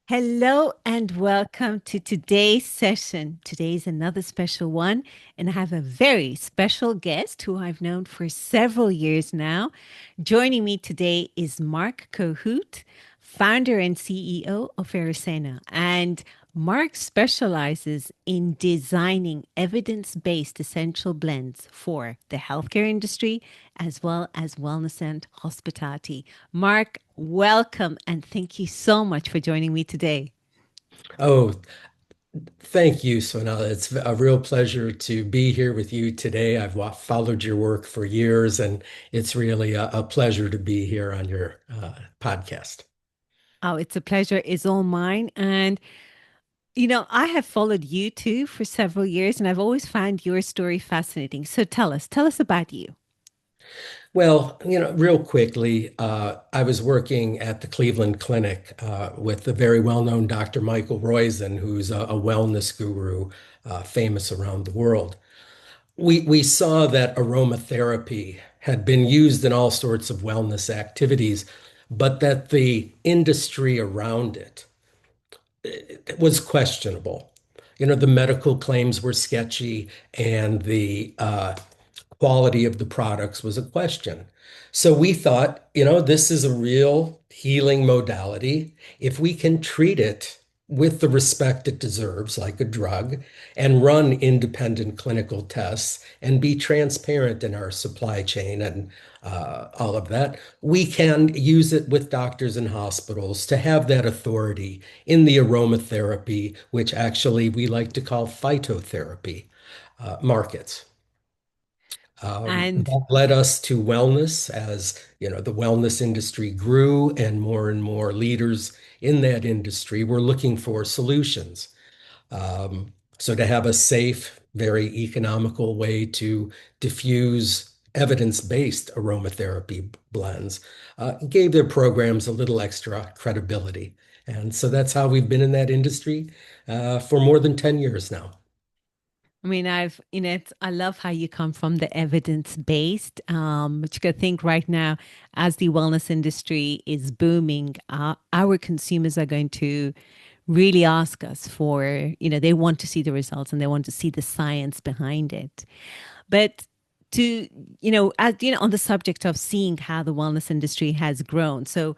Hello and welcome to today's session. Today's another special one, and I have a very special guest who I've known for several years now. Joining me today is Mark Kohoot, founder and CEO of Aeroscena. And Mark specializes in designing evidence-based essential blends for the healthcare industry as well as wellness and hospitality. Mark, welcome and thank you so much for joining me today. Oh, thank you, Sonal. It's a real pleasure to be here with you today. I've followed your work for years, and it's really a pleasure to be here on your podcast. Oh, it's a pleasure. It's all mine. And, I have followed you too for several years and I've always found your story fascinating. So tell us about you. Well, real quickly, I was working at the Cleveland Clinic with the very well-known Dr. Michael Roizen, who's a wellness guru famous around the world. We saw that aromatherapy had been used in all sorts of wellness activities, but that the industry around it was questionable. The medical claims were sketchy and the quality of the products was a question. So we thought, this is a real healing modality. If we can treat it with the respect it deserves, like a drug, and run independent clinical tests and be transparent in our supply chain and all of that, we can use it with doctors and hospitals to have that authority in the aromatherapy, which actually we like to call phytotherapy markets. And That led us to wellness as, the wellness industry grew and more leaders in that industry were looking for solutions. So to have a safe, very economical way to diffuse evidence-based aromatherapy blends gave their programs a little extra credibility. And so that's how we've been in that industry for more than 10 years now. I mean, I love how you come from the evidence based, but you got to think right now, as the wellness industry is booming, our consumers are going to really ask us for, they want to see the results and they want to see the science behind it. But to, on the subject of seeing how the wellness industry has grown. So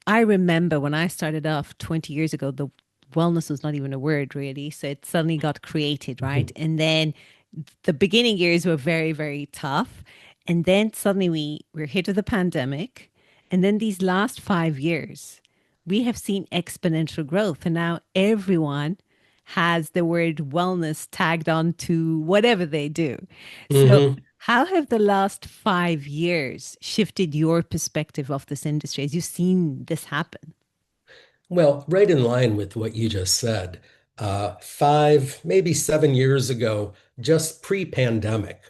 I remember when I started off 20 years ago, the wellness was not even a word really. So it suddenly got created, right? Mhm. And then the beginning years were very, very tough. And then suddenly we were hit with a pandemic. And then these last 5 years, we have seen exponential growth. And now everyone has the word wellness tagged on to whatever they do. So, Mhm. how have the last 5 years shifted your perspective of this industry as you've seen this happen? Well, right in line with what you just said, 5, maybe 7 years ago, just pre-pandemic,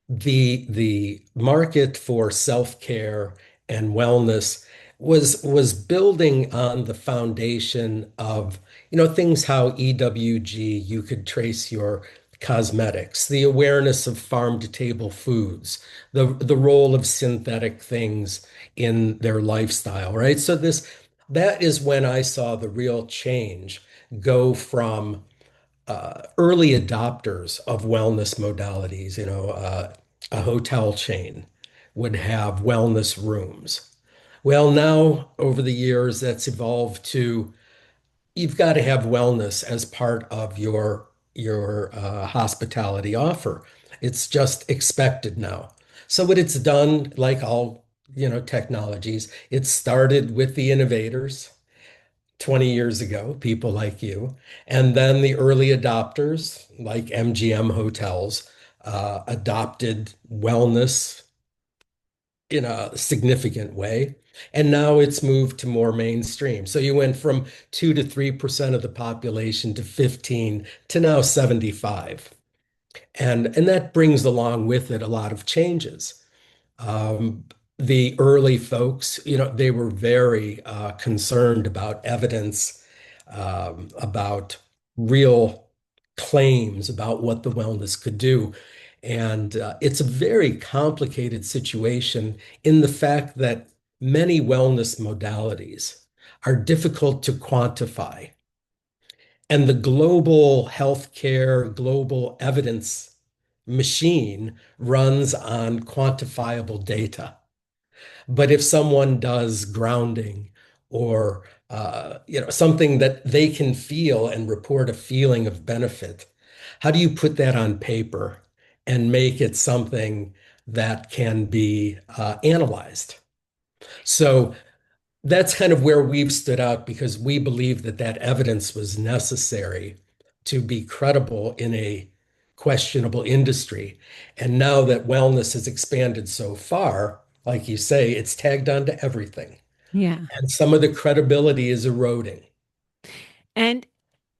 the market for self-care and wellness was building on the foundation of, things how EWG, you could trace your cosmetics, the awareness of farm to table foods, the role of synthetic things in their lifestyle, right? So that is when I saw the real change go from early adopters of wellness modalities, a hotel chain would have wellness rooms. Well, now over the years, that's evolved to you've got to have wellness as part of your hospitality offer. It's just expected now. So what it's done, like all technologies, it started with the innovators 20 years ago, people like you. And then the early adopters, like MGM Hotels, adopted wellness in a significant way. And now it's moved to more mainstream. So you went from 2 to 3% of the population to 15 to now 75. And that brings along with it a lot of changes. Um, the early folks, they were very concerned about evidence, about real claims about what the wellness could do. And it's a very complicated situation in the fact that many wellness modalities are difficult to quantify. And the global healthcare, global evidence machine runs on quantifiable data. But if someone does grounding or something that they can feel and report a feeling of benefit, how do you put that on paper and make it something that can be analyzed? So that's kind of where we've stood out because we believe that that evidence was necessary to be credible in a questionable industry. And now that wellness has expanded so far, like you say, it's tagged on to everything. Yeah. And some of the credibility is eroding. And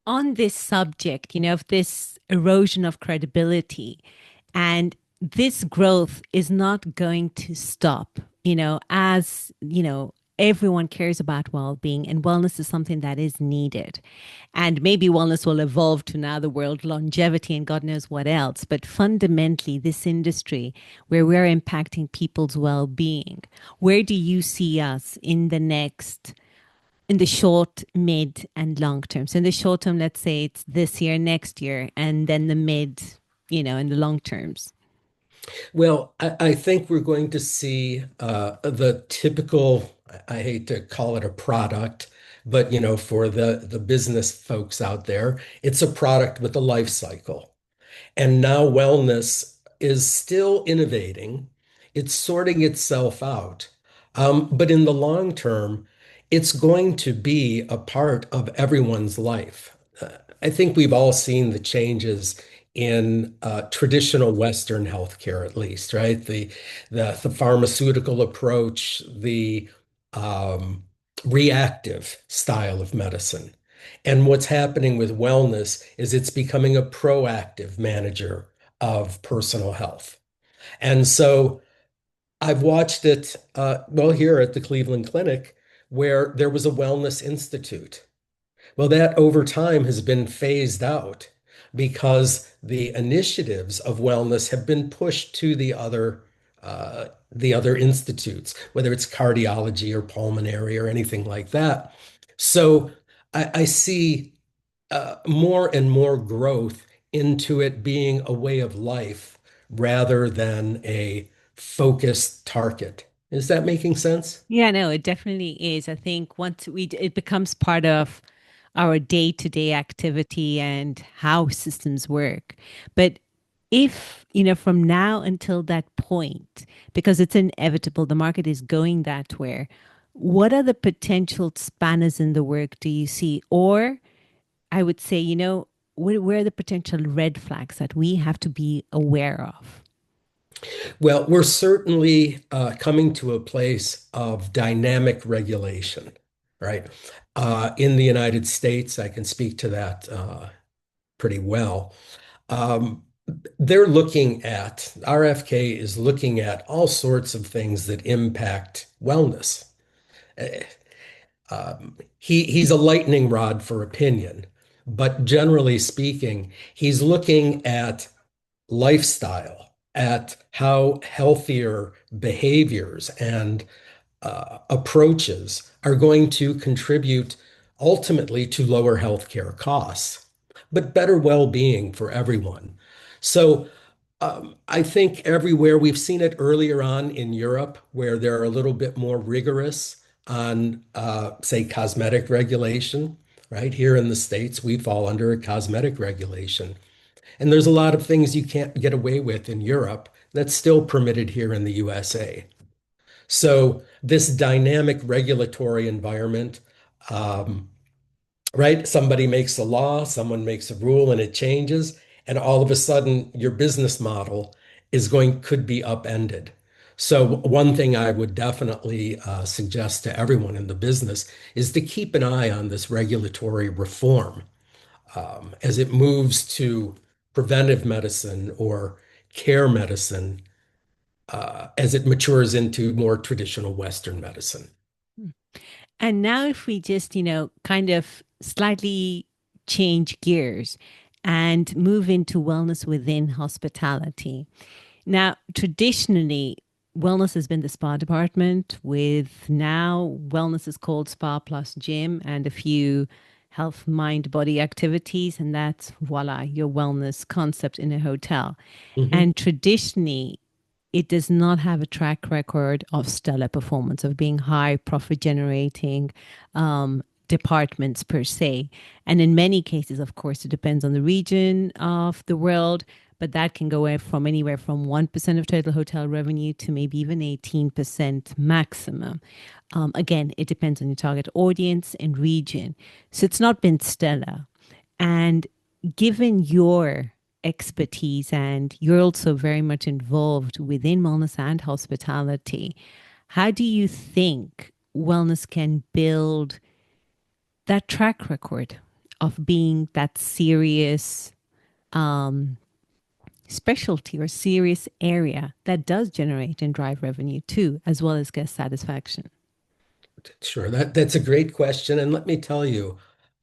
on this subject, of this erosion of credibility, and this growth is not going to stop, everyone cares about well-being, and wellness is something that is needed. And maybe wellness will evolve to now the world longevity and God knows what else. But fundamentally, this industry where we're impacting people's well-being, where do you see us in the short, mid, and long term? So in the short term, let's say it's this year, next year, and then the mid, in the long terms. Well, I think we're going to see the typical, I hate to call it a product, but for the business folks out there, it's a product with a life cycle. And now wellness is still innovating. It's sorting itself out. But in the long term, it's going to be a part of everyone's life. I think we've all seen the changes in traditional Western healthcare, at least, right? The pharmaceutical approach, the um, reactive style of medicine. And what's happening with wellness is it's becoming a proactive manager of personal health. And so I've watched it, well, here at the Cleveland Clinic, where there was a wellness institute. Well, that over time has been phased out because the initiatives of wellness have been pushed to the other institutes, whether it's cardiology or pulmonary or anything like that. So I see more and more growth into it being a way of life rather than a focused target. Is that making sense? Yeah, no, it definitely is. I think once it becomes part of our day-to-day activity and how systems work. But if, from now until that point, because it's inevitable, the market is going that way, what are the potential spanners in the work do you see? Or I would say, where are the potential red flags that we have to be aware of? Well, we're certainly coming to a place of dynamic regulation, right? In the United States, I can speak to that pretty well. Um, they're looking at, RFK is looking at all sorts of things that impact wellness. He's a lightning rod for opinion, but generally speaking, he's looking at lifestyle, at how healthier behaviors and approaches are going to contribute ultimately to lower healthcare costs, but better well-being for everyone. So I think everywhere we've seen it earlier on in Europe, where they're a little bit more rigorous on, say, cosmetic regulation. Right here in the States, we fall under a cosmetic regulation. And there's a lot of things you can't get away with in Europe that's still permitted here in the USA. So this dynamic regulatory environment, um, right? Somebody makes a law, someone makes a rule, and it changes, and all of a sudden your business model could be upended. So one thing I would definitely suggest to everyone in the business is to keep an eye on this regulatory reform as it moves to preventive medicine or care medicine as it matures into more traditional Western medicine. And now, if we just, kind of slightly change gears and move into wellness within hospitality. Now, traditionally, wellness has been the spa department, with now wellness is called spa plus gym and a few health, mind, body activities. And that's voila, your wellness concept in a hotel. Mhm. And traditionally, it does not have a track record of stellar performance, of being high profit generating departments per se. And in many cases, of course, it depends on the region of the world, but that can go from anywhere from 1% of total hotel revenue to maybe even 18% maximum. Again, it depends on your target audience and region. So it's not been stellar. And given your expertise, and you're also very much involved within wellness and hospitality, how do you think wellness can build that track record of being that serious um, specialty or serious area that does generate and drive revenue too, as well as guest satisfaction? Sure, that's a great question. And let me tell you,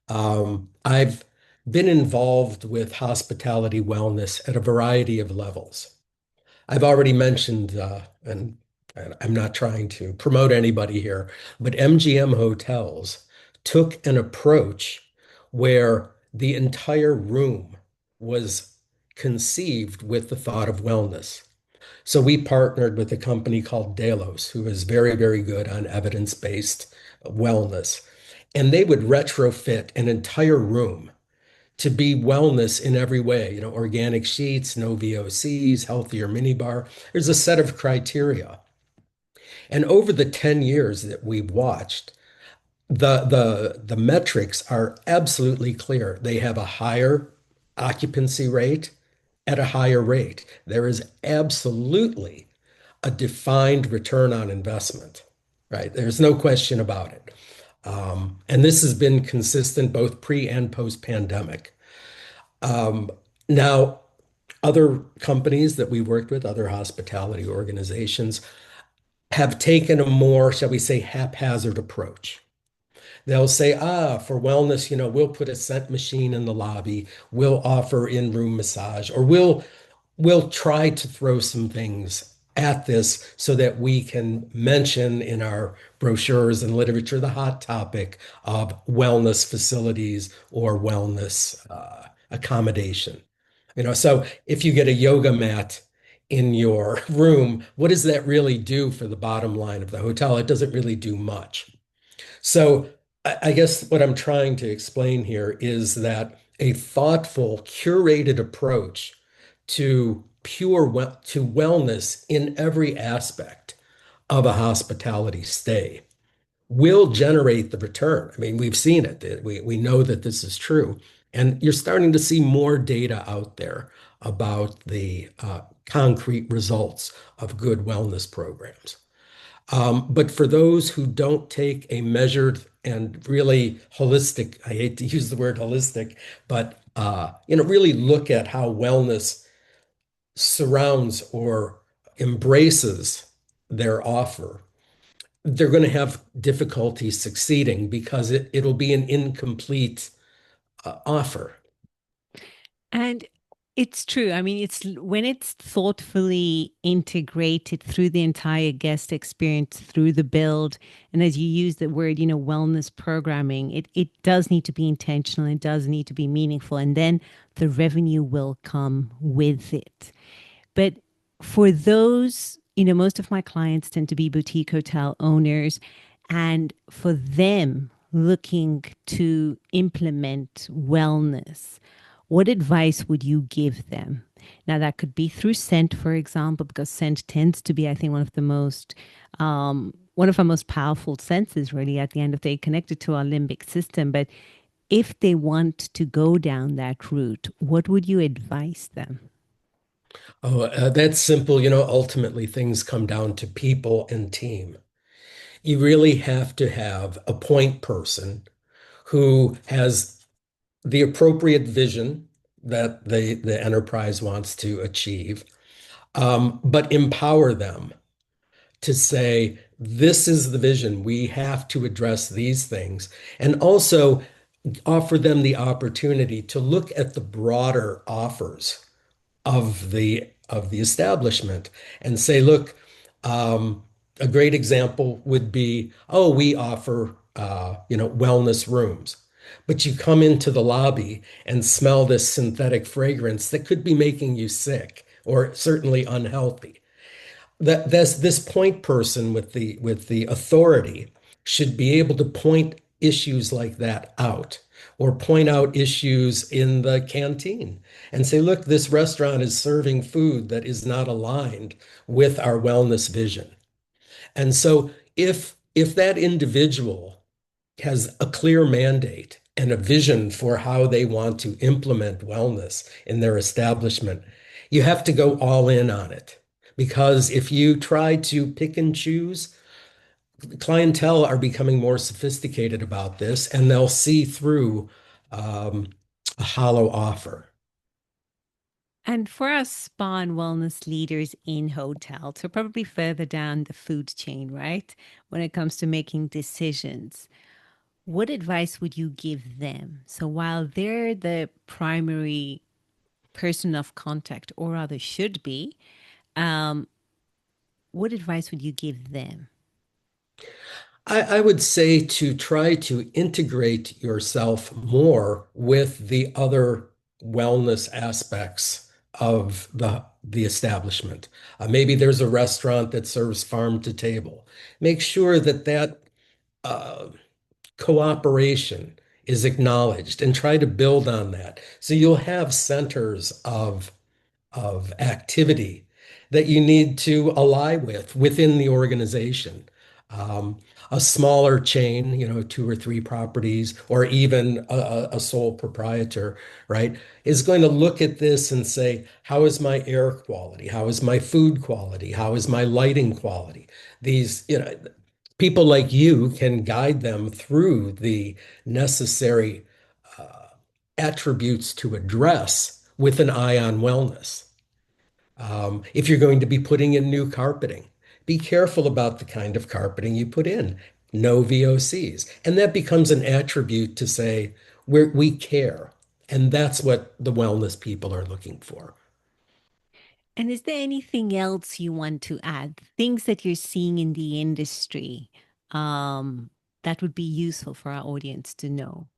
I've been involved with hospitality wellness at a variety of levels. I've already mentioned, and I'm not trying to promote anybody here, but MGM Hotels took an approach where the entire room was conceived with the thought of wellness. So we partnered with a company called Delos, who is very, very good on evidence-based wellness. And they would retrofit an entire room to be wellness in every way, organic sheets, no VOCs, healthier minibar. There's a set of criteria. And over the 10 years that we've watched, the metrics are absolutely clear. They have a higher occupancy rate at a higher rate. There is absolutely a defined return on investment, right? There's no question about it. And this has been consistent both pre and post pandemic. Um, Now, other companies that we worked with, other hospitality organizations, have taken a more, shall we say, haphazard approach. They'll say, for wellness, we'll put a scent machine in the lobby, we'll offer in-room massage, or we'll try to throw some things at this so that we can mention in our brochures and literature the hot topic of wellness facilities or wellness accommodation. So if you get a yoga mat in your room, what does that really do for the bottom line of the hotel? It doesn't really do much. So I guess what I'm trying to explain here is that a thoughtful, curated approach to wellness in every aspect of a hospitality stay will generate the return. I mean, we've seen it. We know that this is true. And you're starting to see more data out there about the concrete results of good wellness programs. But for those who don't take a measured and really holistic, I hate to use the word holistic, but really look at how wellness surrounds or embraces their offer, they're going to have difficulty succeeding because it'll be an incomplete offer. And it's true. I mean, it's when it's thoughtfully integrated through the entire guest experience, through the build, and as you use the word, wellness programming, it does need to be intentional. It does need to be meaningful, and then the revenue will come with it. But for those, most of my clients tend to be boutique hotel owners. And for them looking to implement wellness, what advice would you give them? Now, that could be through scent, for example, because scent tends to be, I think, one of our most powerful senses, really, at the end of the day, connected to our limbic system. But if they want to go down that route, what would you advise them? Oh, that's simple. Ultimately, things come down to people and team. You really have to have a point person who has the appropriate vision that the enterprise wants to achieve, but empower them to say, this is the vision. We have to address these things. And also offer them the opportunity to look at the broader offers of the establishment and say, look, Um, a great example would be, oh, we offer, wellness rooms. But you come into the lobby and smell this synthetic fragrance that could be making you sick or certainly unhealthy. This point person with the authority should be able to point issues like that out or point out issues in the canteen and say, look, this restaurant is serving food that is not aligned with our wellness vision. And so if that individual has a clear mandate and a vision for how they want to implement wellness in their establishment, you have to go all in on it. Because if you try to pick and choose, clientele are becoming more sophisticated about this and they'll see through um, a hollow offer. And for us spa and wellness leaders in hotels, so probably further down the food chain, right? When it comes to making decisions, what advice would you give them? So while they're the primary person of contact, or rather should be, um, what advice would you give them? I would say to try to integrate yourself more with the other wellness aspects of the establishment. Maybe there's a restaurant that serves farm to table. Make sure that uh, cooperation is acknowledged and try to build on that. So you'll have centers of activity that you need to ally with within the organization. Um, a smaller chain, two or three properties, or even a sole proprietor, right, is going to look at this and say, how is my air quality? How is my food quality? How is my lighting quality? These, people like you can guide them through the necessary uh, attributes to address with an eye on wellness. If you're going to be putting in new carpeting, be careful about the kind of carpeting you put in. No VOCs. And that becomes an attribute to say we care. And that's what the wellness people are looking for. And is there anything else you want to add? Things that you're seeing in the industry um, that would be useful for our audience to know?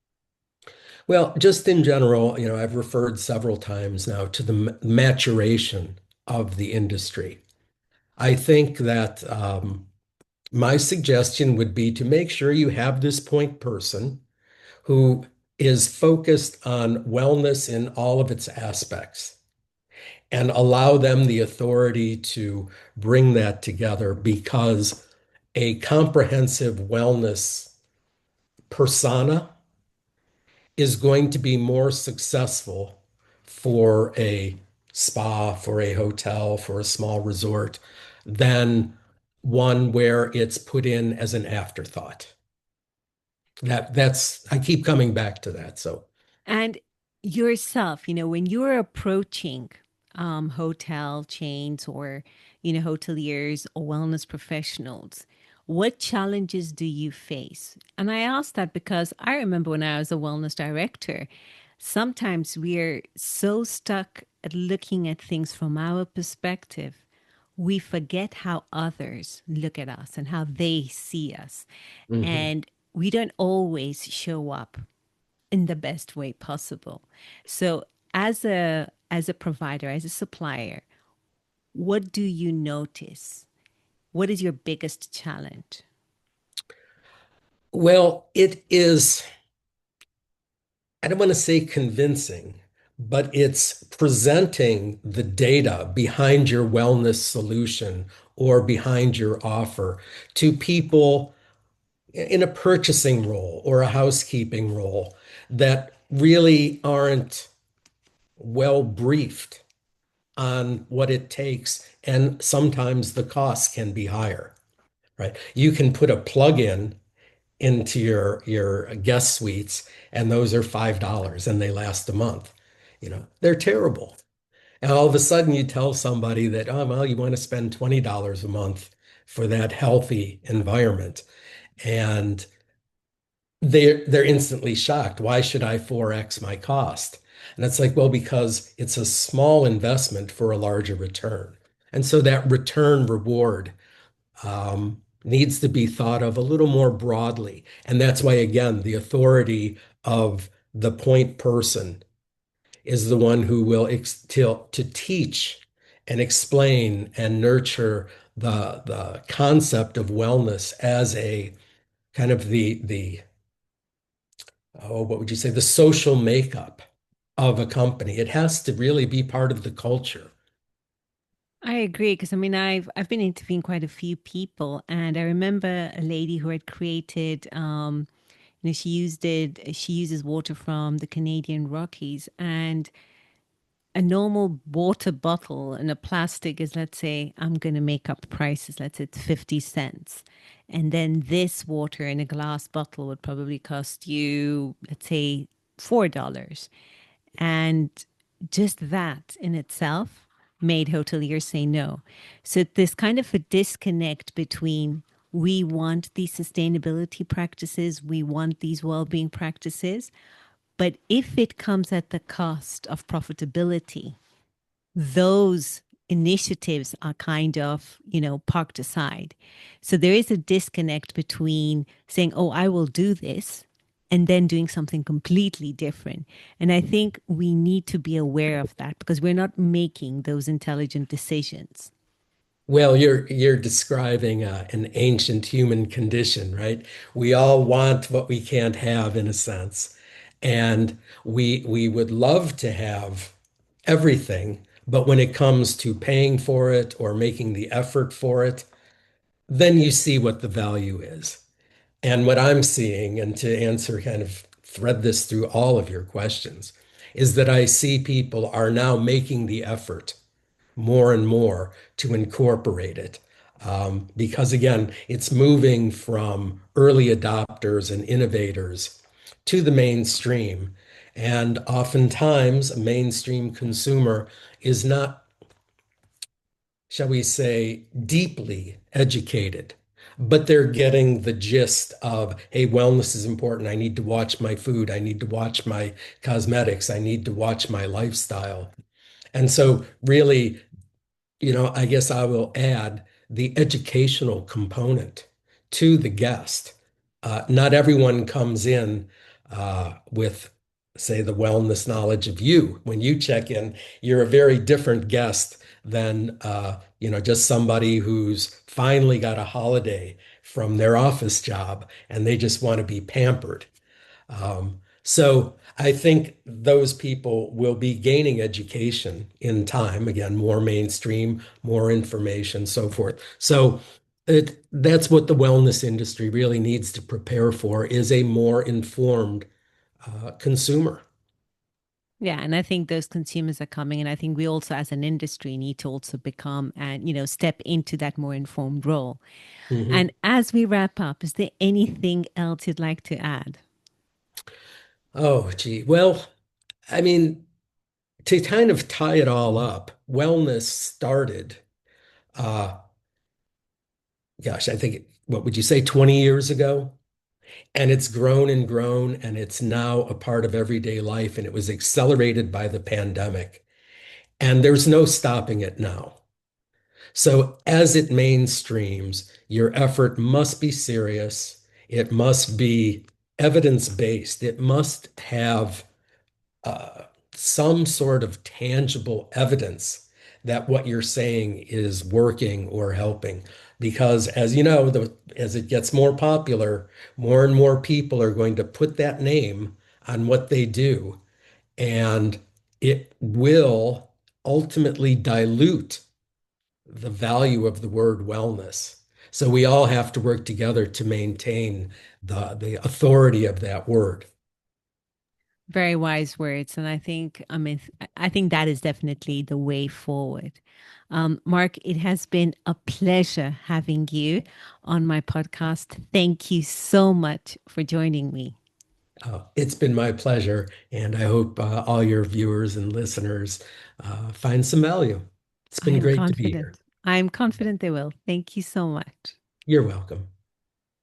Well, just in general, I've referred several times now to the maturation of the industry. I think that my suggestion would be to make sure you have this point person who is focused on wellness in all of its aspects and allow them the authority to bring that together because a comprehensive wellness persona is going to be more successful for a spa, for a hotel, for a small resort than one where it's put in as an afterthought. I keep coming back to that. So And yourself, when you're approaching hotel chains or, hoteliers or wellness professionals, what challenges do you face? And I ask that because I remember when I was a wellness director, sometimes we're so stuck at looking at things from our perspective, we forget how others look at us and how they see us. mhm. And we don't always show up in the best way possible. So as a provider, as a supplier, what do you notice? What is your biggest challenge? Well, it is, I don't want to say convincing, but it's presenting the data behind your wellness solution or behind your offer to people in a purchasing role or a housekeeping role that really aren't well briefed on what it takes. And sometimes the costs can be higher, right? You can put a plug-in into your guest suites, and those are $5 and they last a month. They're terrible. And all of a sudden you tell somebody that, oh, well, you want to spend $20 a month for that healthy environment. And they're instantly shocked. Why should I 4x my cost? And it's like, well, because it's a small investment for a larger return. And so that return reward, needs to be thought of a little more broadly. And that's why, again, the authority of the point person is the one who will to teach and explain and nurture the concept of wellness as a kind of the oh, what would you say, the social makeup of a company. It has to really be part of the culture. I agree because I mean I've been interviewing quite a few people, and I remember a lady who had created she uses water from the Canadian Rockies, and a normal water bottle in a plastic is, let's say, I'm going to make up prices, let's say it's 50 cents. And then this water in a glass bottle would probably cost you, let's say, $4. And just that in itself made hoteliers say no. So there's kind of a disconnect between we want these sustainability practices, we want these well-being practices, but if it comes at the cost of profitability, those initiatives are kind of, parked aside. So there is a disconnect between saying, oh, I will do this, and then doing something completely different. And I think we need to be aware of that because we're not making those intelligent decisions. Well, you're describing an ancient human condition, right? We all want what we can't have in a sense. And we would love to have everything, but when it comes to paying for it or making the effort for it, then you see what the value is. And what I'm seeing, and to answer kind of thread this through all of your questions, is that I see people are now making the effort more and more to incorporate it. Because again, it's moving from early adopters and innovators to the mainstream. And oftentimes, a mainstream consumer is not, shall we say, deeply educated, but they're getting the gist of, hey, wellness is important. I need to watch my food. I need to watch my cosmetics. I need to watch my lifestyle. And so, really, I guess I will add the educational component to the guest. Not everyone comes in with, say, the wellness knowledge of you. When you check in, you're a very different guest than, just somebody who's finally got a holiday from their office job and they just want to be pampered. So I think those people will be gaining education in time, again, more mainstream, more information, so forth. So that's what the wellness industry really needs to prepare for is a more informed consumer. Yeah, and I think those consumers are coming, and I think we also, as an industry, need to also become and step into that more informed role. Mhm. And as we wrap up, is there anything else you'd like to add? Oh, gee. Well, I mean, to kind of tie it all up, wellness started, uh, gosh, I think, what would you say, 20 years ago? And it's grown and grown, and it's now a part of everyday life. And it was accelerated by the pandemic. And there's no stopping it now. So, as it mainstreams, your effort must be serious. It must be evidence-based. It must have uh, some sort of tangible evidence that what you're saying is working or helping. Because as you know, as it gets more popular, more and more people are going to put that name on what they do, and it will ultimately dilute the value of the word wellness. So we all have to work together to maintain the authority of that word. Very wise words, and I think that is definitely the way forward. Mark, it has been a pleasure having you on my podcast. Thank you so much for joining me. It's been my pleasure, and I hope all your viewers and listeners find some value. It's I been am great to be here. confident. I am confident they will. Thank you so much. You're welcome.